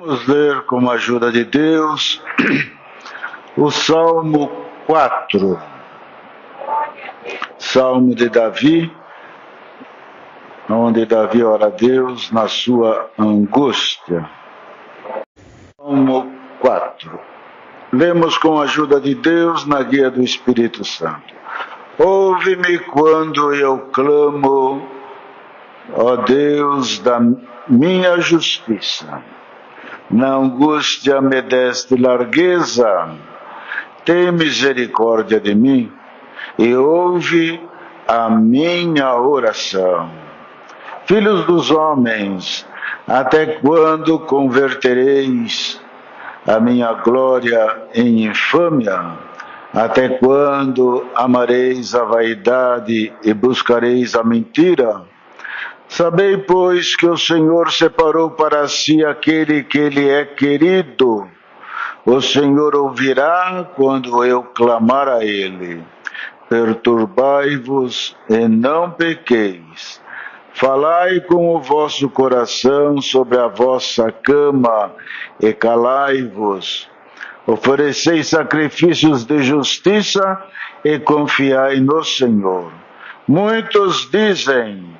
Vamos ler, com a ajuda de Deus, o Salmo 4. Salmo de Davi, onde Davi ora a Deus na sua angústia. Salmo 4. Lemos com a ajuda de Deus na guia do Espírito Santo. Ouve-me quando eu clamo, ó Deus da minha justiça. Na angústia me deste largueza, tem misericórdia de mim e ouve a minha oração. Filhos dos homens, até quando convertereis a minha glória em infâmia? Até quando amareis a vaidade e buscareis a mentira? Sabei, pois, que o Senhor separou para si aquele que lhe é querido. O Senhor ouvirá quando eu clamar a Ele. Perturbai-vos e não pequeis. Falai com o vosso coração sobre a vossa cama e calai-vos. Oferecei sacrifícios de justiça e confiai no Senhor. Muitos dizem: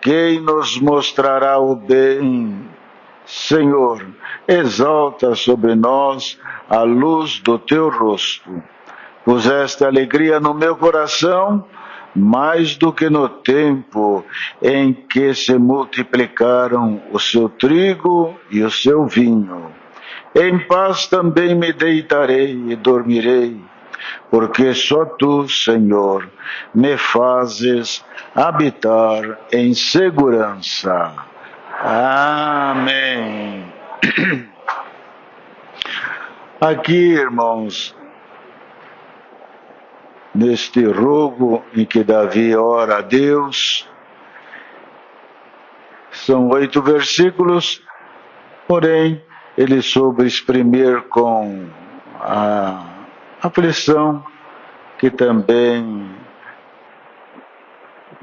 quem nos mostrará o bem? Senhor, exalta sobre nós a luz do teu rosto. Puseste alegria no meu coração, mais do que no tempo em que se multiplicaram o seu trigo e o seu vinho. Em paz também me deitarei e dormirei, porque só tu, Senhor, me fazes habitar em segurança. Amém. Aqui, irmãos, neste rogo em que Davi ora a Deus, são 8 versículos, porém, ele soube exprimir com a aflição que também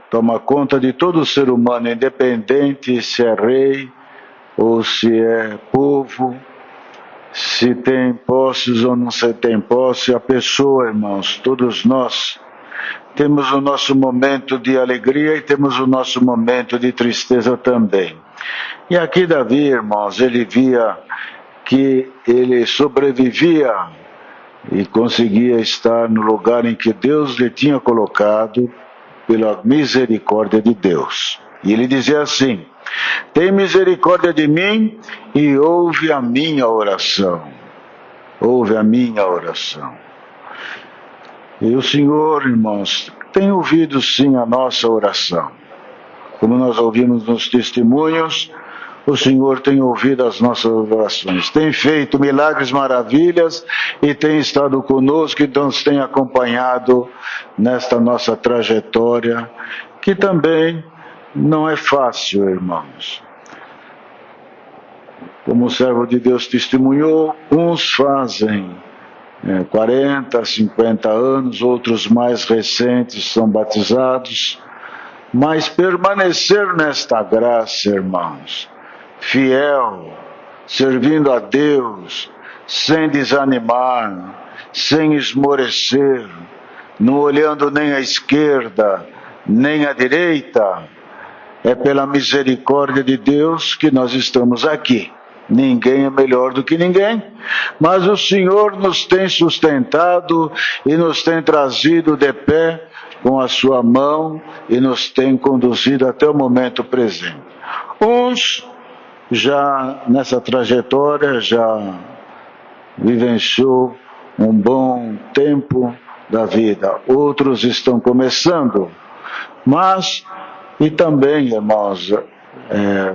toma conta de todo ser humano, independente se é rei ou se é povo, se tem posses ou não se tem posse. A pessoa, irmãos, todos nós temos o nosso momento de alegria e temos o nosso momento de tristeza também. E aqui Davi, irmãos, ele via que ele sobrevivia e conseguia estar no lugar em que Deus lhe tinha colocado pela misericórdia de Deus. E ele dizia assim: tem misericórdia de mim e ouve a minha oração. Ouve a minha oração. E o Senhor, irmãos, tem ouvido sim a nossa oração. Como nós ouvimos nos testemunhos, o Senhor tem ouvido as nossas orações, tem feito milagres, maravilhas e tem estado conosco e nos tem acompanhado nesta nossa trajetória, que também não é fácil, irmãos. Como o servo de Deus testemunhou, uns fazem 40, 50 anos, outros mais recentes são batizados, mas permanecer nesta graça, irmãos, fiel, servindo a Deus, sem desanimar, sem esmorecer, não olhando nem à esquerda, nem à direita, é pela misericórdia de Deus que nós estamos aqui. Ninguém é melhor do que ninguém, mas o Senhor nos tem sustentado e nos tem trazido de pé com a sua mão e nos tem conduzido até o momento presente. Uns já nessa trajetória já vivenciou um bom tempo da vida, outros estão começando, mas, e também, irmãos,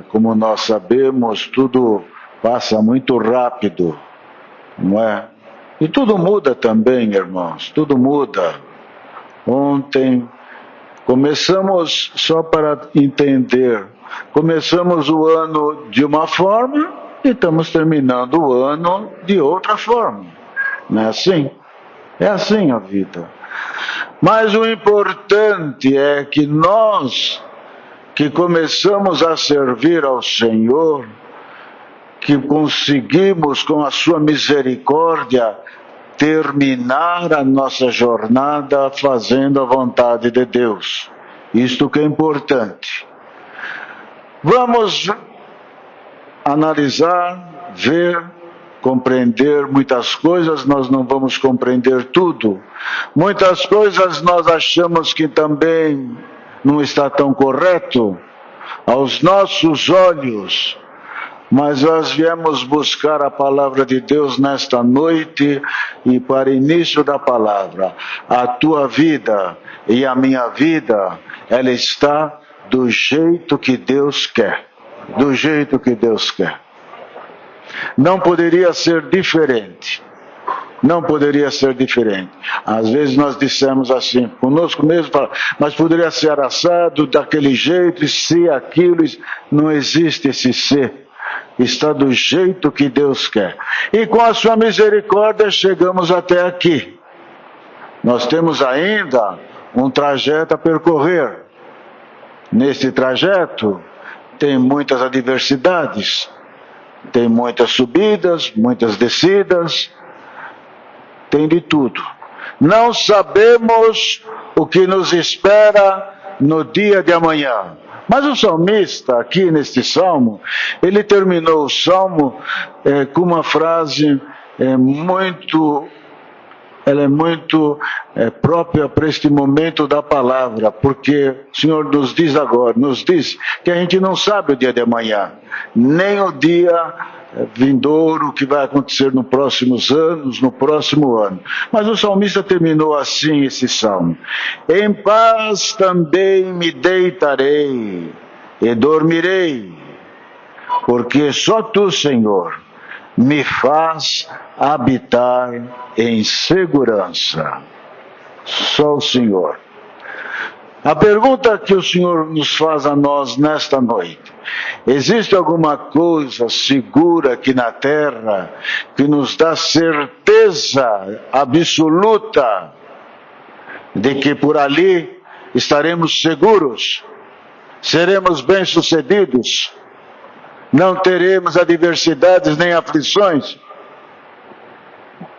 como nós sabemos, tudo passa muito rápido, não é? E tudo muda também, irmãos, tudo muda. Ontem começamos, só para entender, começamos o ano de uma forma e estamos terminando o ano de outra forma. Não é assim? É assim a vida. Mas o importante é que nós, que começamos a servir ao Senhor, que conseguimos, com a sua misericórdia, terminar a nossa jornada fazendo a vontade de Deus. Isto que é importante. Vamos analisar, ver, compreender muitas coisas, nós não vamos compreender tudo. Muitas coisas nós achamos que também não está tão correto aos nossos olhos, mas nós viemos buscar a palavra de Deus nesta noite e para início da palavra, a tua vida e a minha vida, ela está do jeito que Deus quer. Do jeito que Deus quer. Não poderia ser diferente. Não poderia ser diferente. Às vezes nós dissemos assim, conosco mesmo, mas poderia ser assado daquele jeito, se aquilo, não existe esse ser. Está do jeito que Deus quer. E com a sua misericórdia chegamos até aqui. Nós temos ainda um trajeto a percorrer. Nesse trajeto tem muitas adversidades, tem muitas subidas, muitas descidas, tem de tudo. Não sabemos o que nos espera no dia de amanhã. Mas o salmista, aqui neste salmo, ele terminou o salmo com uma frase muito própria para este momento da palavra, porque o Senhor nos diz agora, nos diz que a gente não sabe o dia de amanhã, nem o dia vindouro, o que vai acontecer nos próximos anos, no próximo ano. Mas o salmista terminou assim esse salmo: em paz também me deitarei e dormirei, porque só tu, Senhor, me faz habitar em segurança. Só o Senhor. A pergunta que o Senhor nos faz a nós nesta noite: existe alguma coisa segura aqui na terra que nos dá certeza absoluta de que por ali estaremos seguros, seremos bem-sucedidos, não teremos adversidades nem aflições?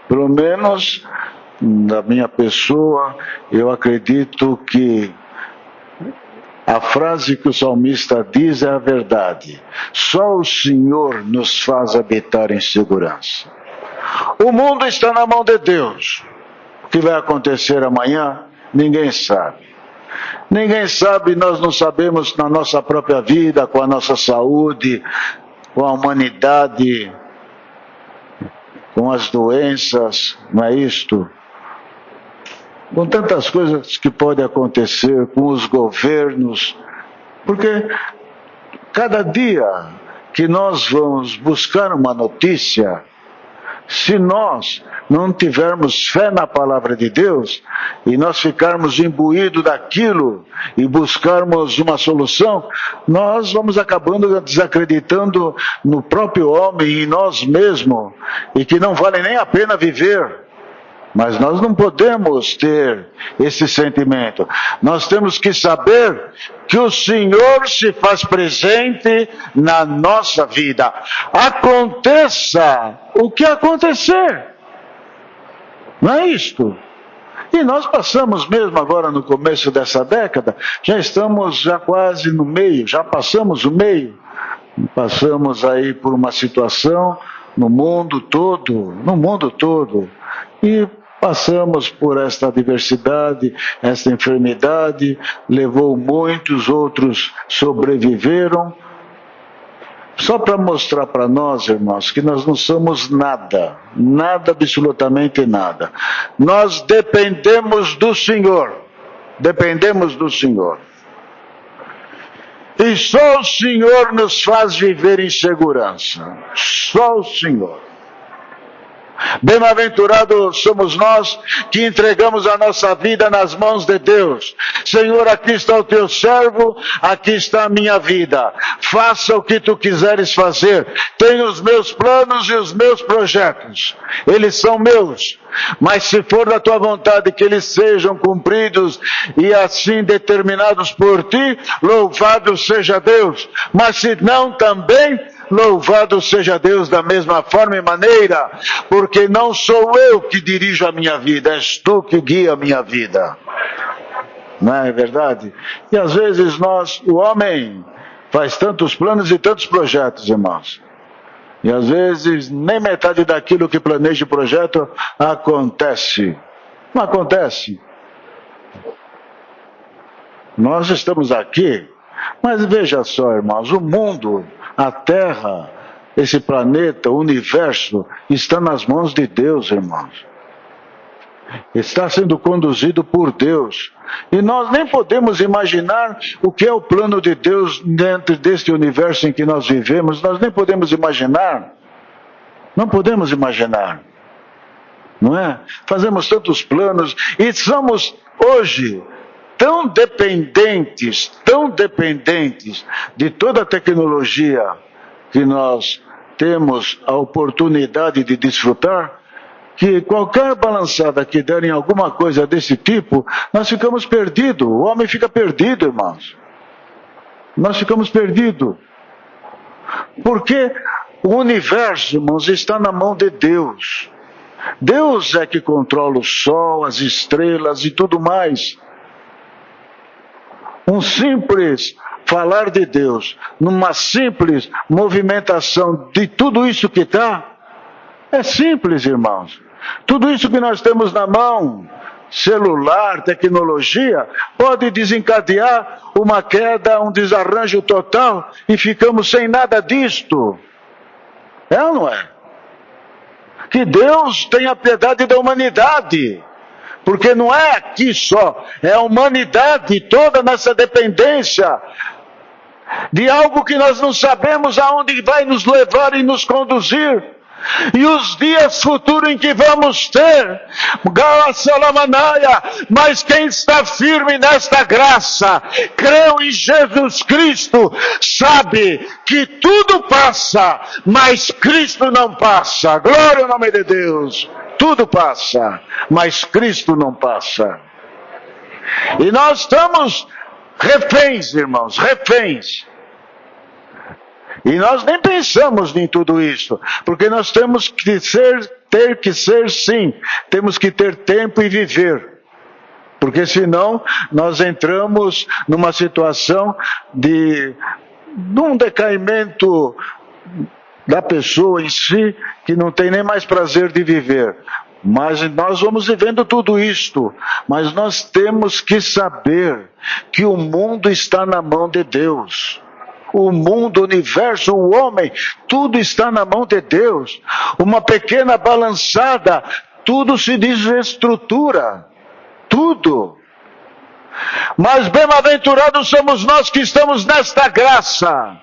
Pelo menos da minha pessoa, eu acredito que a frase que o salmista diz é a verdade. Só o Senhor nos faz habitar em segurança. O mundo está na mão de Deus. O que vai acontecer amanhã, ninguém sabe. Ninguém sabe, nós não sabemos na nossa própria vida, com a nossa saúde, com a humanidade, com as doenças, não é isto? Com tantas coisas que podem acontecer, com os governos, porque cada dia que nós vamos buscar uma notícia, se nós não tivermos fé na palavra de Deus, e nós ficarmos imbuídos daquilo, e buscarmos uma solução, nós vamos acabando desacreditando no próprio homem e em nós mesmos, e que não vale nem a pena viver. Mas nós não podemos ter esse sentimento. Nós temos que saber que o Senhor se faz presente na nossa vida. Aconteça o que acontecer. Não é isto? E nós passamos mesmo agora no começo dessa década, já estamos já quase no meio, já passamos o meio. Passamos aí por uma situação no mundo todo, e passamos por esta adversidade, esta enfermidade, levou muitos, outros sobreviveram. Só para mostrar para nós, irmãos, que nós não somos nada, absolutamente nada. Nós dependemos do Senhor, E só o Senhor nos faz viver em segurança, só o Senhor. Bem-aventurados somos nós que entregamos a nossa vida nas mãos de Deus. Senhor, aqui está o teu servo, aqui está a minha vida. Faça o que tu quiseres fazer. Tenho os meus planos e os meus projetos. Eles são meus. Mas se for da tua vontade que eles sejam cumpridos e assim determinados por ti, louvado seja Deus. Mas se não também, Louvado seja Deus da mesma forma e maneira, porque não sou eu que dirijo a minha vida, és tu que guia a minha vida. Não é verdade? E às vezes o homem, faz tantos planos e tantos projetos, irmãos. E às vezes nem metade daquilo que planeja o projeto acontece. Não acontece. Nós estamos aqui, mas veja só, irmãos, o mundo, a Terra, esse planeta, o universo, está nas mãos de Deus, irmãos. Está sendo conduzido por Deus. E nós nem podemos imaginar o que é o plano de Deus dentro deste universo em que nós vivemos. Nós nem podemos imaginar. Não podemos imaginar. Não é? Fazemos tantos planos e somos hoje tão dependentes de toda a tecnologia que nós temos a oportunidade de desfrutar, que qualquer balançada que der em alguma coisa desse tipo, nós ficamos perdidos. O homem fica perdido, irmãos. Nós ficamos perdidos. Porque o universo, irmãos, está na mão de Deus. Deus é que controla o sol, as estrelas e tudo mais. Um simples falar de Deus, numa simples movimentação de tudo isso que está, é simples, irmãos. Tudo isso que nós temos na mão, celular, tecnologia, pode desencadear uma queda, um desarranjo total e ficamos sem nada disto. É ou não é? Que Deus tenha piedade da humanidade. Porque não é aqui só, é a humanidade toda nessa dependência de algo que nós não sabemos aonde vai nos levar e nos conduzir. E os dias futuros em que vamos ter, mas quem está firme nesta graça, creu em Jesus Cristo, sabe que tudo passa, mas Cristo não passa. Glória ao nome de Deus. Tudo passa, mas Cristo não passa. E nós estamos reféns, irmãos, reféns. E nós nem pensamos em tudo isso, porque nós temos que ter que ser sim, temos que ter tempo e viver. Porque senão nós entramos numa situação de um decaimento da pessoa em si, que não tem nem mais prazer de viver. Mas nós vamos vivendo tudo isto, mas nós temos que saber que o mundo está na mão de Deus. O mundo, o universo, o homem, tudo está na mão de Deus. Uma pequena balançada, tudo se desestrutura. Tudo. Mas bem-aventurados somos nós que estamos nesta graça.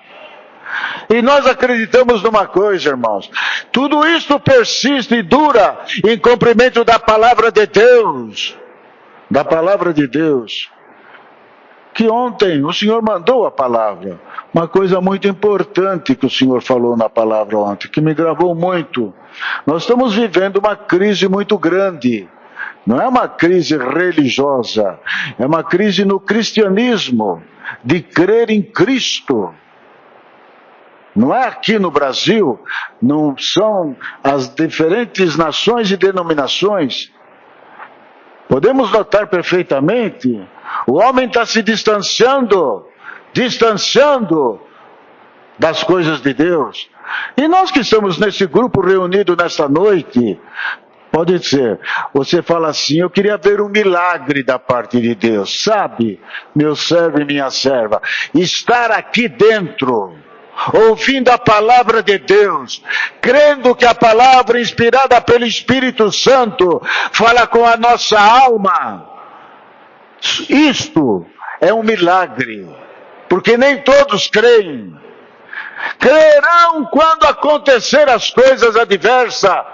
E nós acreditamos numa coisa, irmãos. Tudo isto persiste e dura em cumprimento da palavra de Deus. Da palavra de Deus. Que ontem o Senhor mandou a palavra. Uma coisa muito importante que o Senhor falou na palavra ontem, que me gravou muito. Nós estamos vivendo uma crise muito grande. Não é uma crise religiosa. É uma crise no cristianismo. De crer em Cristo. Não é aqui no Brasil, não são as diferentes nações e denominações. Podemos notar perfeitamente, o homem está se distanciando das coisas de Deus. E nós que estamos nesse grupo reunido nesta noite, pode ser, você fala assim, eu queria ver um milagre da parte de Deus. Sabe, meu servo e minha serva, estar aqui dentro, ouvindo a palavra de Deus, crendo que a palavra inspirada pelo Espírito Santo fala com a nossa alma, isto é um milagre, porque nem todos creem. Crerão quando acontecer as coisas adversas,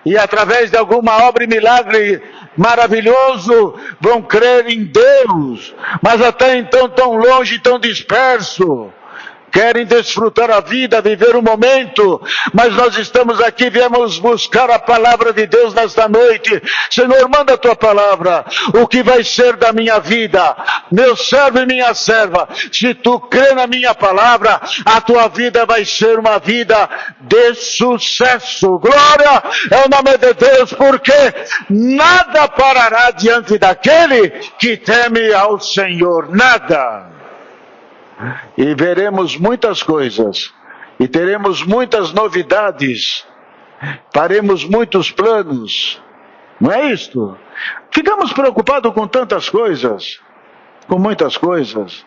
e através de alguma obra e milagre maravilhoso, vão crer em Deus, mas até então tão longe, tão disperso, querem desfrutar a vida, viver o momento, mas nós estamos aqui, viemos buscar a palavra de Deus nesta noite. Senhor, manda a tua palavra, o que vai ser da minha vida, meu servo e minha serva. Se tu crê na minha palavra, a tua vida vai ser uma vida de sucesso. Glória é o nome de Deus, porque nada parará diante daquele que teme ao Senhor, nada. E veremos muitas coisas, e teremos muitas novidades, faremos muitos planos, não é isto? Ficamos preocupados com tantas coisas, com muitas coisas.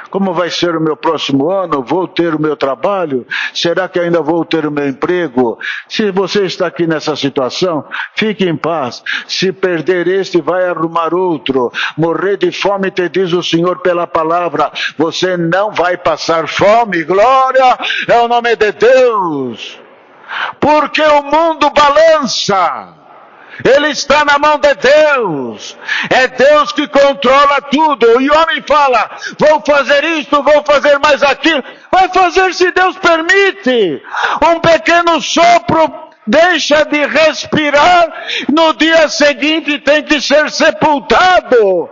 Como vai ser o meu próximo ano? Vou ter o meu trabalho? Será que ainda vou ter o meu emprego? Se você está aqui nessa situação, fique em paz. Se perder este, vai arrumar outro. Morrer de fome, te diz o Senhor pela palavra. Você não vai passar fome. Glória é o nome de Deus. Porque o mundo balança. Ele está na mão de Deus. É Deus que controla tudo. E o homem fala, vou fazer isto, vou fazer mais aquilo. Vai fazer se Deus permite. Um pequeno sopro deixa de respirar, no dia seguinte tem que ser sepultado.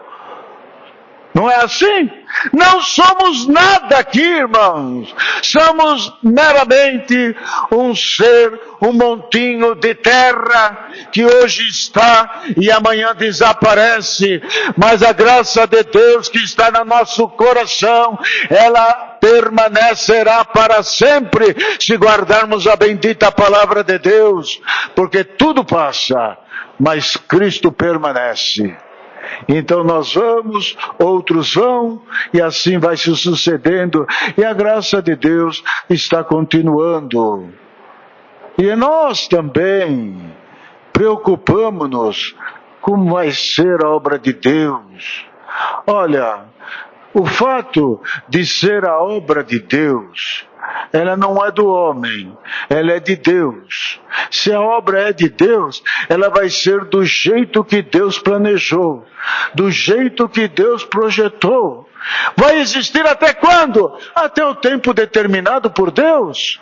Não é assim? Não somos nada aqui, irmãos. Somos meramente um ser, um montinho de terra que hoje está e amanhã desaparece. Mas a graça de Deus que está no nosso coração, ela permanecerá para sempre se guardarmos a bendita palavra de Deus. Porque tudo passa, mas Cristo permanece. Então nós vamos, outros vão, e assim vai se sucedendo, e a graça de Deus está continuando. E nós também preocupamos-nos como vai ser a obra de Deus. Olha, o fato de ser a obra de Deus, ela não é do homem, ela é de Deus. Se a obra é de Deus, ela vai ser do jeito que Deus planejou, do jeito que Deus projetou. Vai existir até quando? Até o tempo determinado por Deus.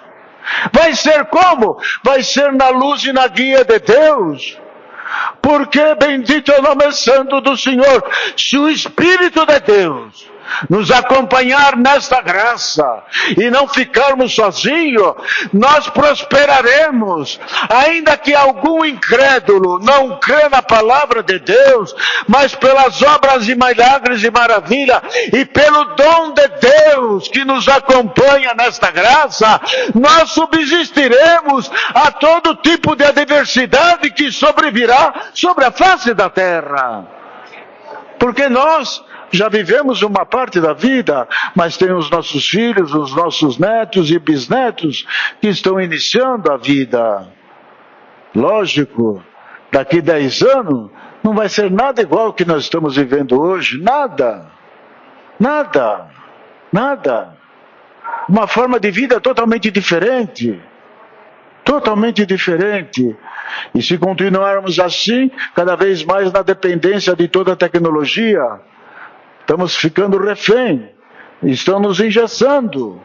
Vai ser como? Vai ser na luz e na guia de Deus. Porque bendito é o nome santo do Senhor. Se o Espírito de Deus nos acompanhar nesta graça e não ficarmos sozinhos, nós prosperaremos. Ainda que algum incrédulo não crê na palavra de Deus, mas pelas obras de milagres e maravilha e pelo dom de Deus que nos acompanha nesta graça, nós subsistiremos a todo tipo de adversidade que sobrevirá sobre a face da terra. Porque nós já vivemos uma parte da vida, mas tem os nossos filhos, os nossos netos e bisnetos que estão iniciando a vida. Lógico, daqui 10 anos não vai ser nada igual ao que nós estamos vivendo hoje. Nada. Nada. Nada. Uma forma de vida totalmente diferente. Totalmente diferente. E se continuarmos assim, cada vez mais na dependência de toda a tecnologia, estamos ficando refém, estão nos engessando.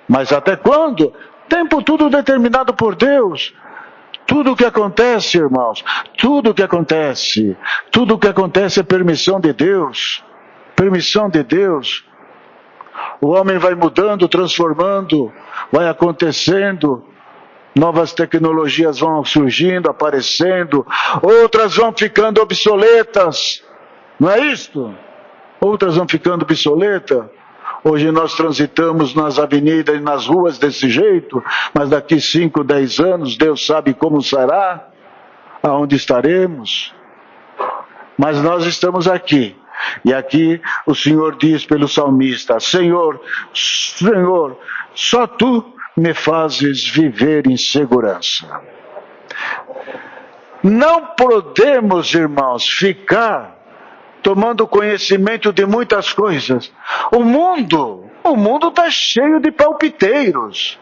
Mas até quando? Tempo tudo determinado por Deus. Tudo o que acontece, irmãos, tudo o que acontece é permissão de Deus. Permissão de Deus. O homem vai mudando, transformando, vai acontecendo. Novas tecnologias vão surgindo, aparecendo, outras vão ficando obsoletas. Não é isto? Outras vão ficando obsoletas. Hoje nós transitamos nas avenidas e nas ruas desse jeito, mas daqui 5, 10 anos, Deus sabe como será, aonde estaremos. Mas nós estamos aqui. E aqui o Senhor diz pelo salmista, Senhor, Senhor, só Tu me fazes viver em segurança. Não podemos, irmãos, ficar tomando conhecimento de muitas coisas. O mundo está cheio de palpiteiros.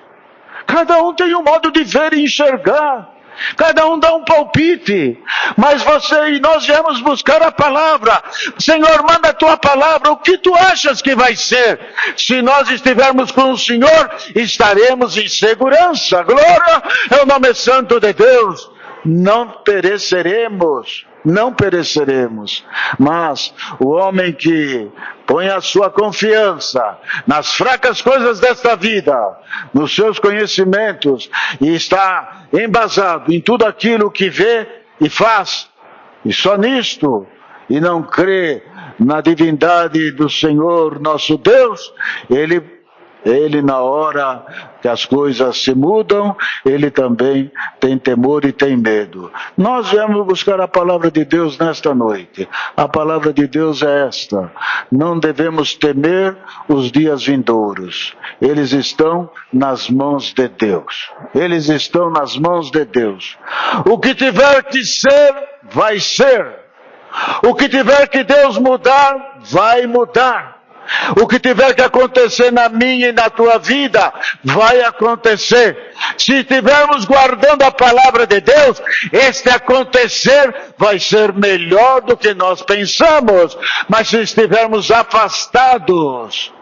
Cada um tem um modo de ver e enxergar. Cada um dá um palpite, mas você e nós viemos buscar a palavra. Senhor, manda a tua palavra, o que tu achas que vai ser? Se nós estivermos com o Senhor, estaremos em segurança. Glória ao nome santo de Deus. Não pereceremos, não pereceremos. Mas o homem que põe a sua confiança nas fracas coisas desta vida, nos seus conhecimentos, e está embasado em tudo aquilo que vê e faz, e só nisto, e não crê na divindade do Senhor nosso Deus, ele na hora que as coisas se mudam, ele também tem temor e tem medo. Nós viemos buscar a palavra de Deus nesta noite. A palavra de Deus é esta: não devemos temer os dias vindouros. Eles estão nas mãos de Deus. Eles estão nas mãos de Deus. O que tiver que ser, vai ser. O que tiver que Deus mudar, vai mudar. O que tiver que acontecer na minha e na tua vida, vai acontecer. Se estivermos guardando a palavra de Deus, este acontecer vai ser melhor do que nós pensamos. Mas se estivermos afastados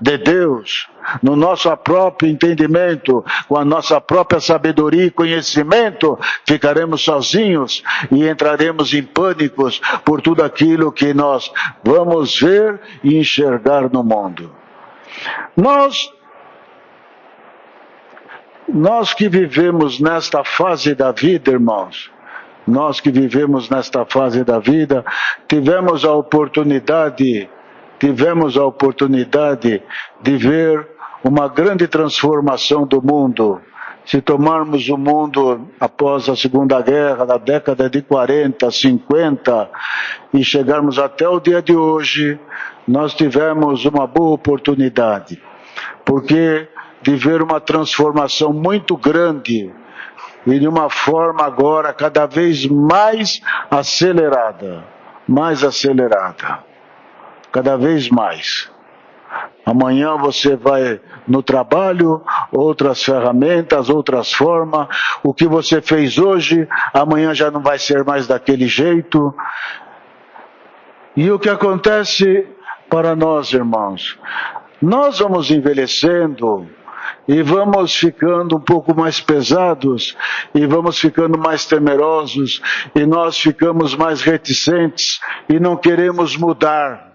de Deus, no nosso próprio entendimento, com a nossa própria sabedoria e conhecimento, ficaremos sozinhos e entraremos em pânicos por tudo aquilo que nós vamos ver e enxergar no mundo. Nós que vivemos nesta fase da vida, irmãos, nós que vivemos nesta fase da vida, tivemos a oportunidade de ver uma grande transformação do mundo. Se tomarmos o mundo após a Segunda Guerra, da década de 40, 50, e chegarmos até o dia de hoje, nós tivemos uma boa oportunidade, porque de ver uma transformação muito grande, e de uma forma agora cada vez mais acelerada, cada vez mais. Amanhã você vai no trabalho, outras ferramentas, outras formas. O que você fez hoje, amanhã já não vai ser mais daquele jeito. E o que acontece para nós, irmãos? Nós vamos envelhecendo e vamos ficando um pouco mais pesados, e vamos ficando mais temerosos, e nós ficamos mais reticentes, e não queremos mudar.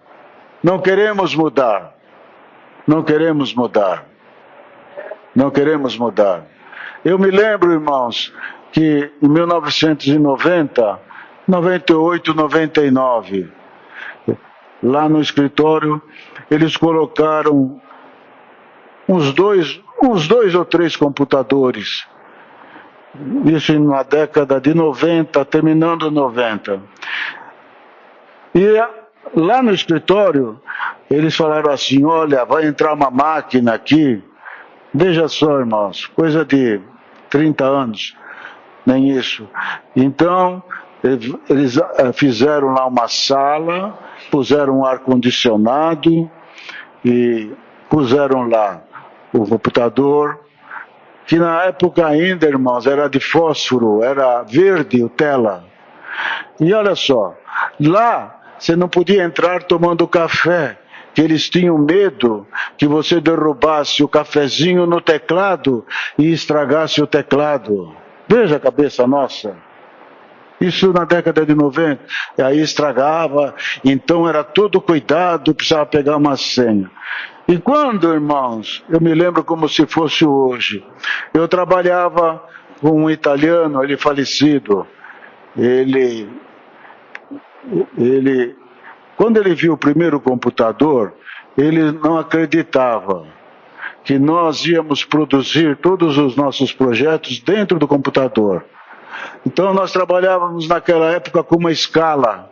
Não queremos mudar. Não queremos mudar. Não queremos mudar. Eu me lembro, irmãos, que em 1990, 98, 99, lá no escritório, eles colocaram uns dois ou três computadores. Isso na década de 90, terminando 90. E lá no escritório, eles falaram assim: olha, vai entrar uma máquina aqui. Veja só, irmãos, coisa de 30 anos, nem isso. Então, eles fizeram lá uma sala, puseram um ar-condicionado e puseram lá o computador, que na época ainda, irmãos, era de fósforo, era verde o tela. E olha só, lá você não podia entrar tomando café, que eles tinham medo que você derrubasse o cafezinho no teclado e estragasse o teclado. Veja a cabeça nossa. Isso na década de 90. E aí estragava, então era todo cuidado, precisava pegar uma senha. E quando, irmãos, eu me lembro como se fosse hoje, eu trabalhava com um italiano, ele falecido. Quando ele viu o primeiro computador, ele não acreditava que nós íamos produzir todos os nossos projetos dentro do computador. Então nós trabalhávamos naquela época com uma escala,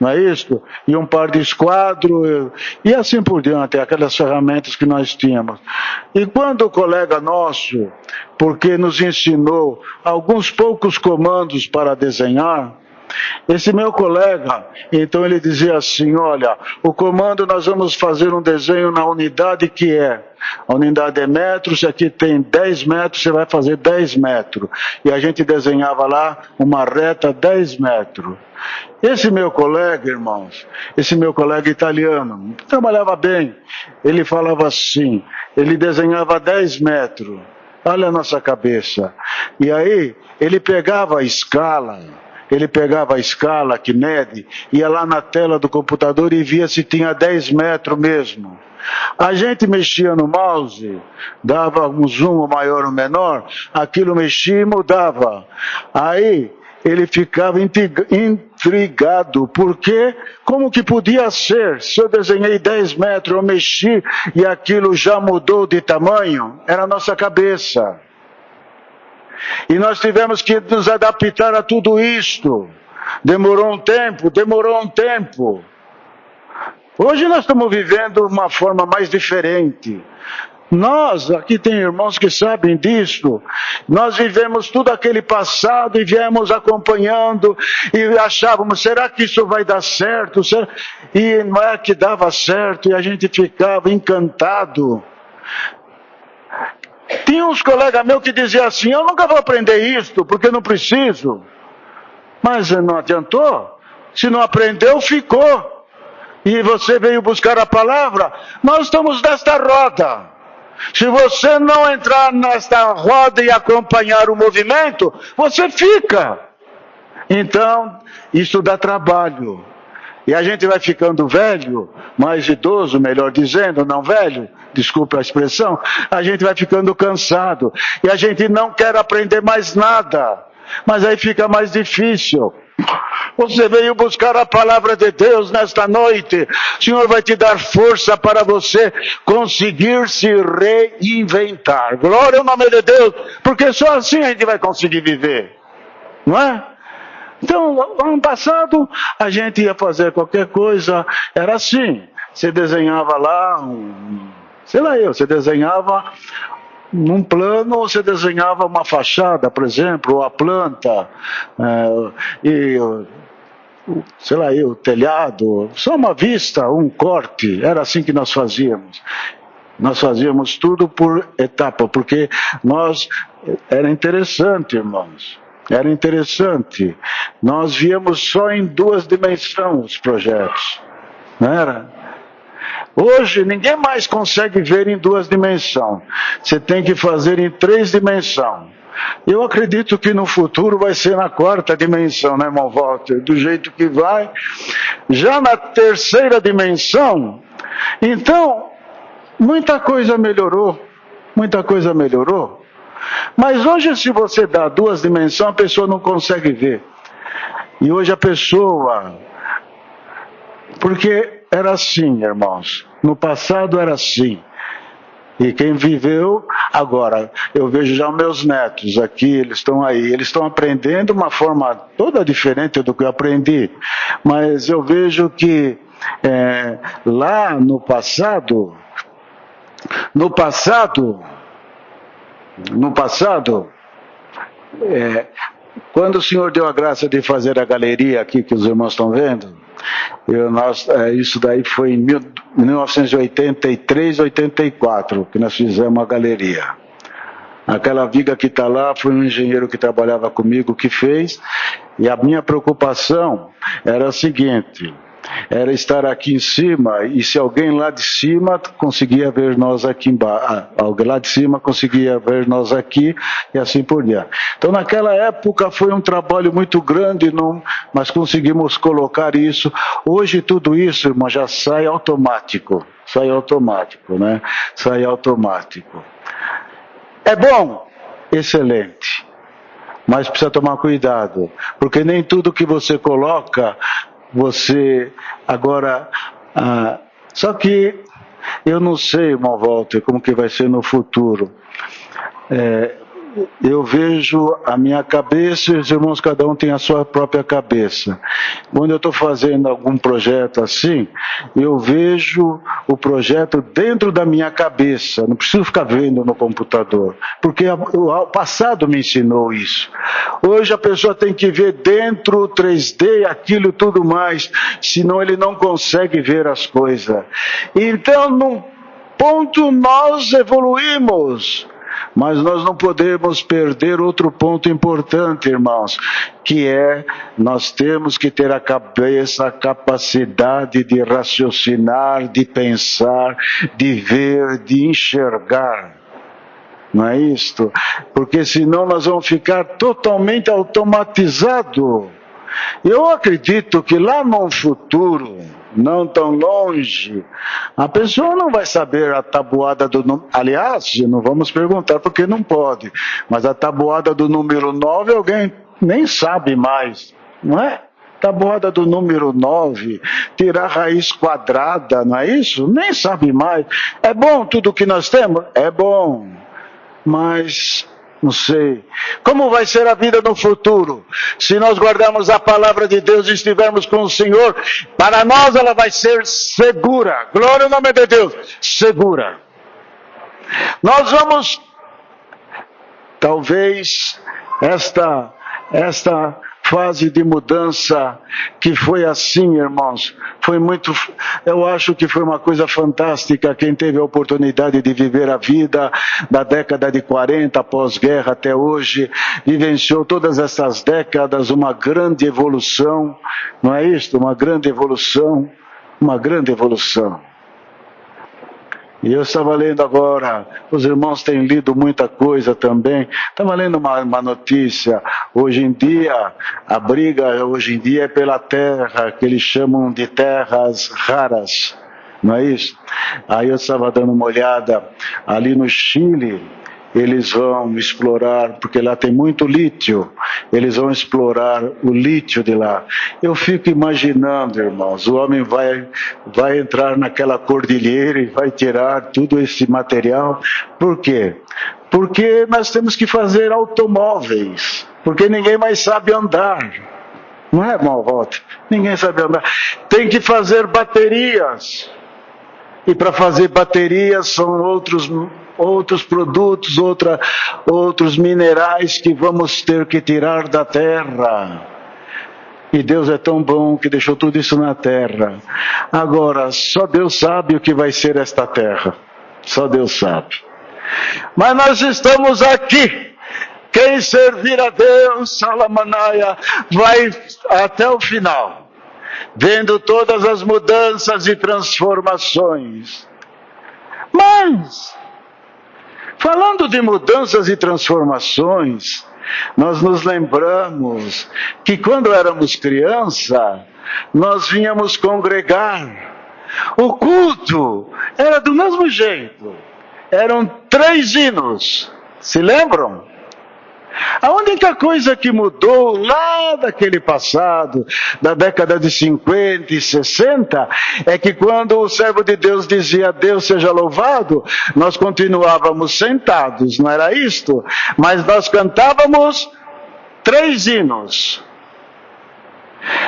não é isso? E um par de esquadro, e assim por diante, aquelas ferramentas que nós tínhamos. E quando o colega nosso, porque nos ensinou alguns poucos comandos para desenhar, Esse meu colega, então ele dizia assim, olha, o comando nós vamos fazer um desenho na unidade que é, a unidade é metros, aqui tem 10 metros, você vai fazer 10 metros. E a gente desenhava lá uma reta 10 metros. Esse meu colega, irmãos, esse meu colega italiano, trabalhava bem, ele falava assim, ele desenhava 10 metros, olha a nossa cabeça. E aí, ele pegava a escala que mede, ia lá na tela do computador e via se tinha 10 metros mesmo. A gente mexia no mouse, dava um zoom maior ou menor, aquilo mexia e mudava. Aí ele ficava intrigado, porque como que podia ser? Se eu desenhei 10 metros, eu mexi e aquilo já mudou de tamanho? Era a nossa cabeça. E nós tivemos que nos adaptar a tudo isto. Demorou um tempo. Hoje nós estamos vivendo uma forma mais diferente. Nós, aqui tem irmãos que sabem disso, nós vivemos tudo aquele passado e viemos acompanhando e achávamos, será que isso vai dar certo? E não é que dava certo e a gente ficava encantado. Tinha uns colegas meus que diziam assim, eu nunca vou aprender isto, porque não preciso. Mas não adiantou. Se não aprendeu, ficou. E você veio buscar a palavra. Nós estamos nesta roda. Se você não entrar nesta roda e acompanhar o movimento, você fica. Então, isso dá trabalho. E a gente vai ficando velho, mais idoso, melhor dizendo, não velho, desculpe a expressão, a gente vai ficando cansado. E a gente não quer aprender mais nada. Mas aí fica mais difícil. Você veio buscar a palavra de Deus nesta noite. O Senhor vai te dar força para você conseguir se reinventar. Glória ao nome de Deus, porque só assim a gente vai conseguir viver. Não é? Então, ano passado, a gente ia fazer qualquer coisa, era assim. Você desenhava lá, você desenhava num plano, ou você desenhava uma fachada, por exemplo, ou a planta, o telhado, só uma vista, um corte, era assim que nós fazíamos. Nós fazíamos tudo por etapa, porque era interessante, irmãos. Era interessante. Nós víamos só em 2 dimensões os projetos. Não era? Hoje ninguém mais consegue ver em 2 dimensões. Você tem que fazer em 3 dimensões. Eu acredito que no futuro vai ser na 4ª dimensão, né, irmão Walter? Do jeito que vai. Já na 3ª dimensão, então, muita coisa melhorou. Muita coisa melhorou. Mas hoje, se você dá 2 dimensões, a pessoa não consegue ver. E hoje a pessoa... Porque era assim, irmãos. No passado era assim. E quem viveu, agora, eu vejo já os meus netos aqui, eles estão aí. Eles estão aprendendo uma forma toda diferente do que eu aprendi. Mas eu vejo que lá no passado... quando o Senhor deu a graça de fazer a galeria aqui, que os irmãos estão vendo, isso daí foi em 1983, 84, que nós fizemos a galeria. Aquela viga que está lá foi um engenheiro que trabalhava comigo que fez, e a minha preocupação era a seguinte... Era estar aqui em cima, e se alguém lá de cima conseguia ver nós aqui embaixo, alguém lá de cima conseguia ver nós aqui, e assim por diante. Então naquela época foi um trabalho muito grande, mas conseguimos colocar isso. Hoje tudo isso, irmão, já sai automático, né? Sai automático. É bom? Excelente. Mas precisa tomar cuidado, porque nem tudo que você coloca... Você agora, só que eu não sei, irmão Walter, como que vai ser no futuro. eu vejo a minha cabeça e os irmãos, cada um tem a sua própria cabeça. Quando eu estou fazendo algum projeto assim, eu vejo o projeto dentro da minha cabeça, não preciso ficar vendo no computador, porque o passado me ensinou isso. Hoje a pessoa tem que ver dentro o 3D, aquilo tudo mais, senão ele não consegue ver as coisas. Então, num ponto nós evoluímos, mas nós não podemos perder outro ponto importante, irmãos, que é, nós temos que ter a cabeça, a capacidade de raciocinar, de pensar, de ver, de enxergar. Não é isto? Porque senão nós vamos ficar totalmente automatizados. Eu acredito que lá no futuro, não tão longe, a pessoa não vai saber a tabuada do número. Aliás, não vamos perguntar porque não pode, mas a tabuada do número 9 alguém nem sabe mais, não é? Tabuada do número 9, tirar raiz quadrada, não é isso? Nem sabe mais. É bom tudo que nós temos? É bom, mas não sei. Como vai ser a vida no futuro? Se nós guardarmos a palavra de Deus e estivermos com o Senhor, para nós ela vai ser segura. Glória ao nome de Deus. Segura. Nós vamos, talvez, esta fase de mudança que foi assim, irmãos, foi muito, eu acho que foi uma coisa fantástica. Quem teve a oportunidade de viver a vida da década de 40, pós-guerra até hoje, vivenciou todas essas décadas, uma grande evolução, não é isto? Uma grande evolução, uma grande evolução. E eu estava lendo agora, os irmãos têm lido muita coisa também, estava lendo uma notícia, hoje em dia, a briga hoje em dia é pela terra, que eles chamam de terras raras, não é isso? Aí eu estava dando uma olhada, ali no Chile, eles vão explorar, porque lá tem muito lítio, eles vão explorar o lítio de lá. Eu fico imaginando, irmãos, o homem vai entrar naquela cordilheira e vai tirar tudo esse material. Por quê? Porque nós temos que fazer automóveis, porque ninguém mais sabe andar. Não é, irmão Walter? Ninguém sabe andar. Tem que fazer baterias. E para fazer baterias são outros produtos, outros minerais que vamos ter que tirar da terra. E Deus é tão bom que deixou tudo isso na terra. Agora, só Deus sabe o que vai ser esta terra. Só Deus sabe. Mas nós estamos aqui. Quem servir a Deus, Salamanaia, vai até o final, vendo todas as mudanças e transformações. Mas, falando de mudanças e transformações, nós nos lembramos que quando éramos criança, nós vínhamos congregar. O culto era do mesmo jeito. Eram 3 hinos. Se lembram? A única coisa que mudou lá daquele passado, da década de 50 e 60, é que quando o servo de Deus dizia Deus seja louvado, nós continuávamos sentados, não era isto? Mas nós cantávamos 3 hinos.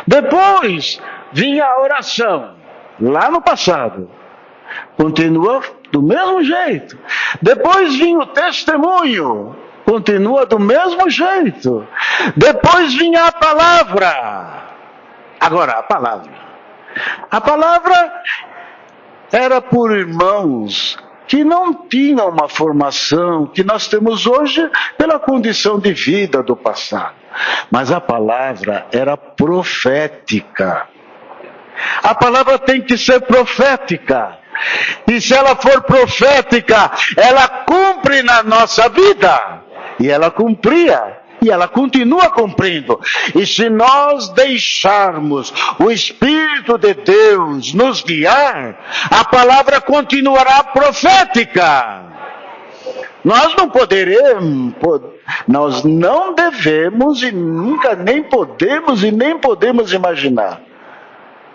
Depois vinha a oração, lá no passado. Continua do mesmo jeito. Depois vinha o testemunho. Continua do mesmo jeito. Depois vinha a palavra. Agora, a palavra. A palavra era por irmãos que não tinham uma formação que nós temos hoje pela condição de vida do passado. Mas a palavra era profética. A palavra tem que ser profética. E se ela for profética, ela cumpre na nossa vida. E ela cumpria, e ela continua cumprindo. E se nós deixarmos o Espírito de Deus nos guiar, a palavra continuará profética. Nós não poderemos, nós não devemos e nunca nem podemos imaginar.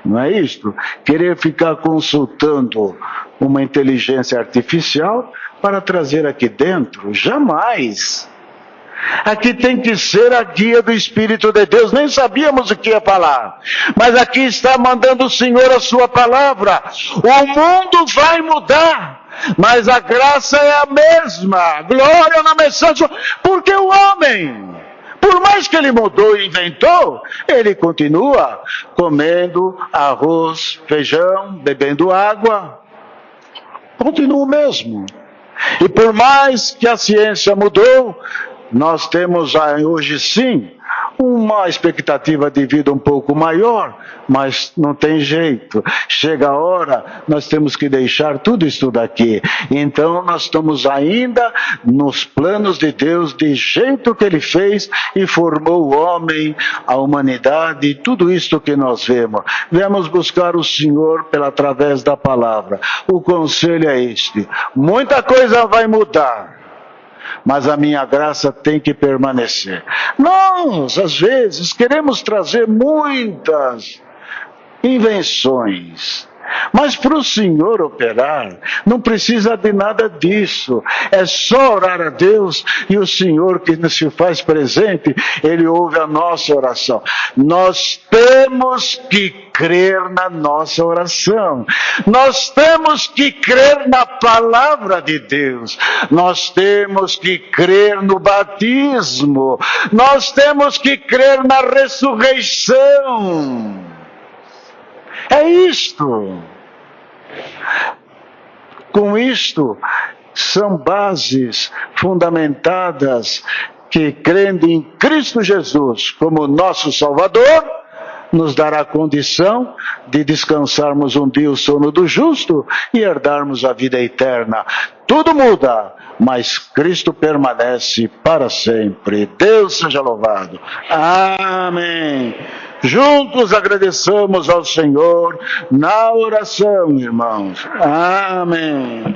Não é isto? Querer ficar consultando uma inteligência artificial para trazer aqui dentro, jamais. Aqui tem que ser a guia do Espírito de Deus. Nem sabíamos o que ia falar. Mas aqui está mandando o Senhor a sua palavra. O mundo vai mudar, mas a graça é a mesma. Glória na mensagem. Porque o homem, por mais que ele mudou e inventou, ele continua comendo arroz, feijão, bebendo água. Continua o mesmo. E por mais que a ciência mudou, nós temos hoje sim uma expectativa de vida um pouco maior, mas não tem jeito. Chega a hora, nós temos que deixar tudo isso daqui. Então nós estamos ainda nos planos de Deus, de jeito que Ele fez e formou o homem, a humanidade, tudo isso que nós vemos. Viemos buscar o Senhor através da palavra. O conselho é este: muita coisa vai mudar, mas a minha graça tem que permanecer. Nós, às vezes, queremos trazer muitas invenções, mas para o Senhor operar, não precisa de nada disso. É só orar a Deus e o Senhor, que se faz presente, Ele ouve a nossa oração. Nós temos que crer na nossa oração. Nós temos que crer na palavra de Deus. Nós temos que crer no batismo. Nós temos que crer na ressurreição. É isto. Com isto, são bases fundamentadas que, crendo em Cristo Jesus como nosso Salvador, nos dará a condição de descansarmos um dia o sono do justo e herdarmos a vida eterna. Tudo muda, mas Cristo permanece para sempre. Deus seja louvado. Amém. Juntos agradeçamos ao Senhor na oração, irmãos. Amém.